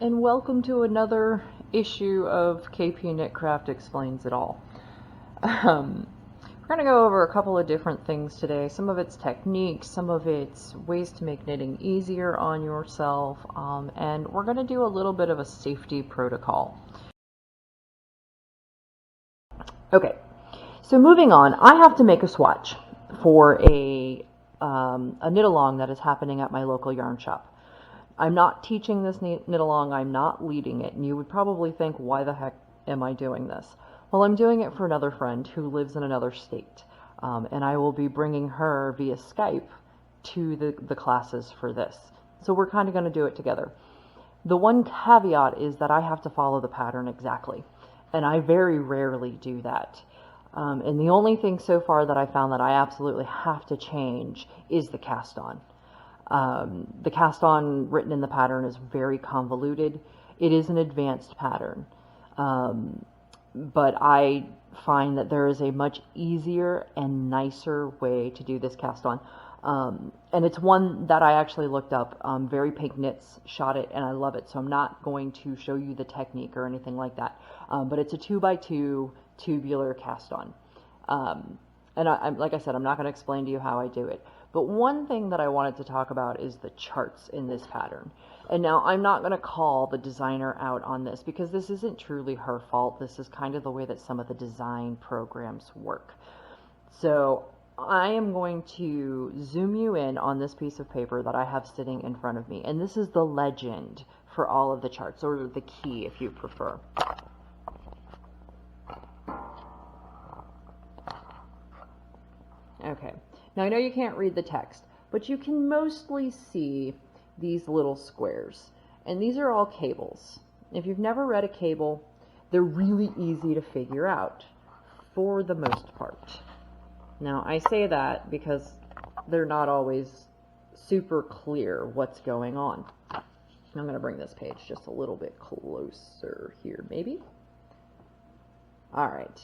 and welcome to another issue of KP Knitcraft Explains It All. We're going to go over a couple of different things today. Some of it's techniques, some of it's ways to make knitting easier on yourself, and we're going to do a little bit of a safety protocol. Okay, so moving on, I have to make a swatch for a knit-along that is happening at my local yarn shop. I'm not teaching this knit-along, I'm not leading it, and you would probably think, why the heck am I doing this? Well, I'm doing it for another friend who lives in another state, and I will be bringing her via Skype to the classes for this. So we're kind of going to do it together. The one caveat is that I have to follow the pattern exactly, and I very rarely do that. And the only thing so far that I found that I absolutely have to change is the cast on. The cast on written in the pattern is very convoluted. It is an advanced pattern, but I find that there is a much easier and nicer way to do this cast on. And it's one that I actually looked up. Very Pink Knits shot it, and I love it. So I'm not going to show you the technique or anything like that. But it's a 2x2 tubular cast on. And like I said, I'm not going to explain to you how I do it. But one thing that I wanted to talk about is the charts in this pattern. And now I'm not going to call the designer out on this because this isn't truly her fault. This is kind of the way that some of the design programs work. So I am going to zoom you in on this piece of paper that I have sitting in front of me. And this is the legend for all of the charts, or the key if you prefer. Okay, now I know you can't read the text, but you can mostly see these little squares. And these are all cables. If you've never read a cable, they're really easy to figure out for the most part. Now I say that because they're not always super clear what's going on. I'm going to bring this page just a little bit closer here, maybe. All right.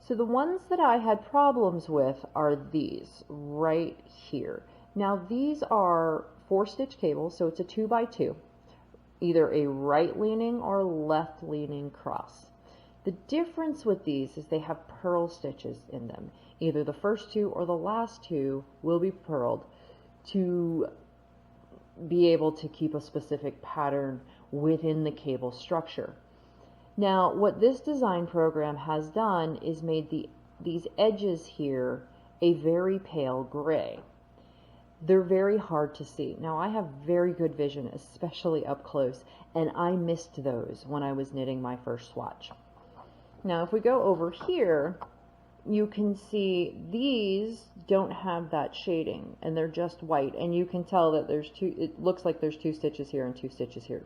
So the ones that I had problems with are these right here. Now these are 4-stitch cables, so it's a 2x2, either a right-leaning or left-leaning cross. The difference with these is they have purl stitches in them. Either the first two or the last two will be purled to be able to keep a specific pattern within the cable structure. Now, what this design program has done is made these edges here a very pale gray. They're very hard to see. Now, I have very good vision, especially up close, and I missed those when I was knitting my first swatch. Now, if we go over here, you can see these don't have that shading, and they're just white, and you can tell that it looks like there's 2 stitches here and 2 stitches here.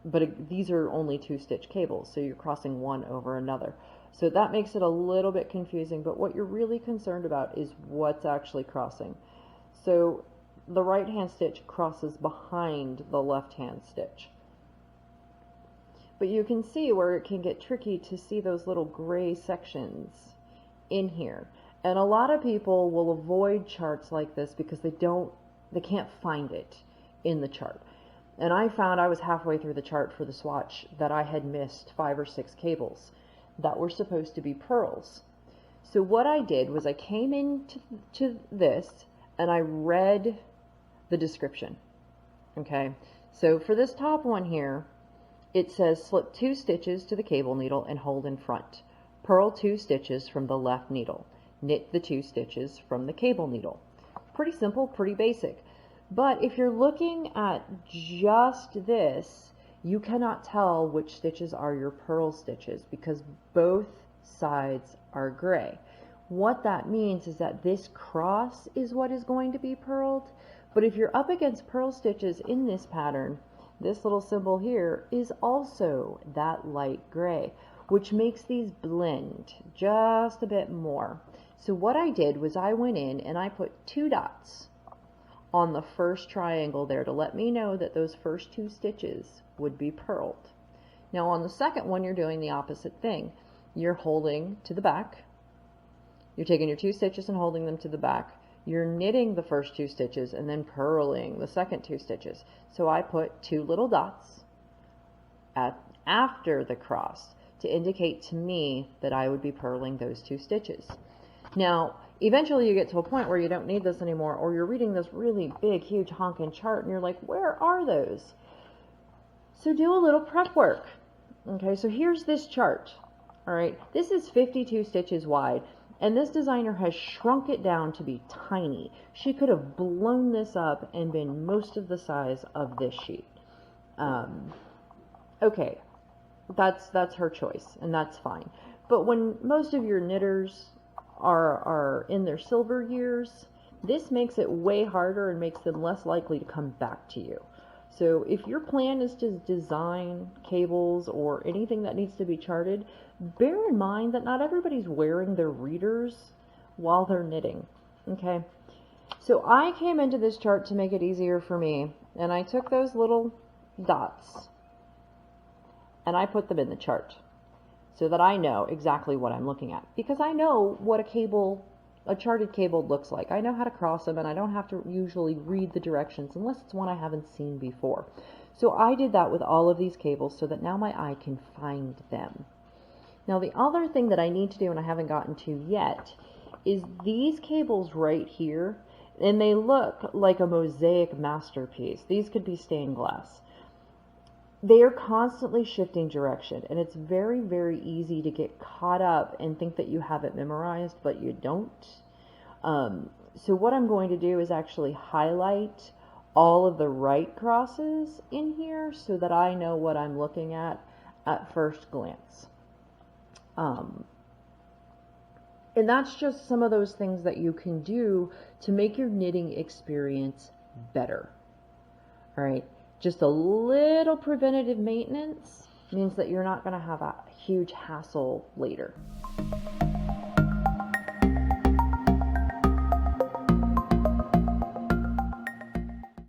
But these are only 2-stitch cables, so you're crossing one over another. So that makes it a little bit confusing, but what you're really concerned about is what's actually crossing. So the right-hand stitch crosses behind the left-hand stitch. But you can see where it can get tricky to see those little gray sections in here. And a lot of people will avoid charts like this because they can't find it in the chart. And I found I was halfway through the chart for the swatch that I had missed 5 or 6 cables that were supposed to be purls. So what I did was I came into this and I read the description. Okay, so for this top one here, it says slip 2 stitches to the cable needle and hold in front. Purl 2 stitches from the left needle. Knit the 2 stitches from the cable needle. Pretty simple, pretty basic. But if you're looking at just this, you cannot tell which stitches are your purl stitches because both sides are gray. What that means is that this cross is what is going to be purled. But if you're up against purl stitches in this pattern, this little symbol here is also that light gray, which makes these blend just a bit more. So what I did was I went in and I put 2 dots on the first triangle there to let me know that those first 2 stitches would be purled. Now on the second one, you're doing the opposite thing. You're holding to the back. You're taking your 2 stitches and holding them to the back. you're knitting the first 2 stitches and then purling the second 2 stitches. So I put 2 little dots after the cross to indicate to me that I would be purling those 2 stitches. Now, eventually you get to a point where you don't need this anymore, or you're reading this really big, huge honking chart and you're like, where are those? So do a little prep work. Okay, so here's this chart. All right, this is 52 stitches wide, and this designer has shrunk it down to be tiny. She could have blown this up and been most of the size of this sheet. Okay, that's her choice, and that's fine. But when most of your knitters are in their silver years, this makes it way harder and makes them less likely to come back to you. So if your plan is to design cables or anything that needs to be charted, bear in mind that not everybody's wearing their readers while they're knitting. Okay, so I came into this chart to make it easier for me, and I took those little dots and I put them in the chart so that I know exactly what I'm looking at, because I know what a charted cable looks like. I know how to cross them, and I don't have to usually read the directions unless it's one I haven't seen before. So I did that with all of these cables so that now my eye can find them. Now the other thing that I need to do and I haven't gotten to yet is these cables right here, and they look like a mosaic masterpiece. These could be stained glass. They are constantly shifting direction, and it's very, very easy to get caught up and think that you have it memorized, but you don't. So what I'm going to do is actually highlight all of the right crosses in here so that I know what I'm looking at first glance. And that's just some of those things that you can do to make your knitting experience better. All right. Just a little preventative maintenance means that you're not going to have a huge hassle later.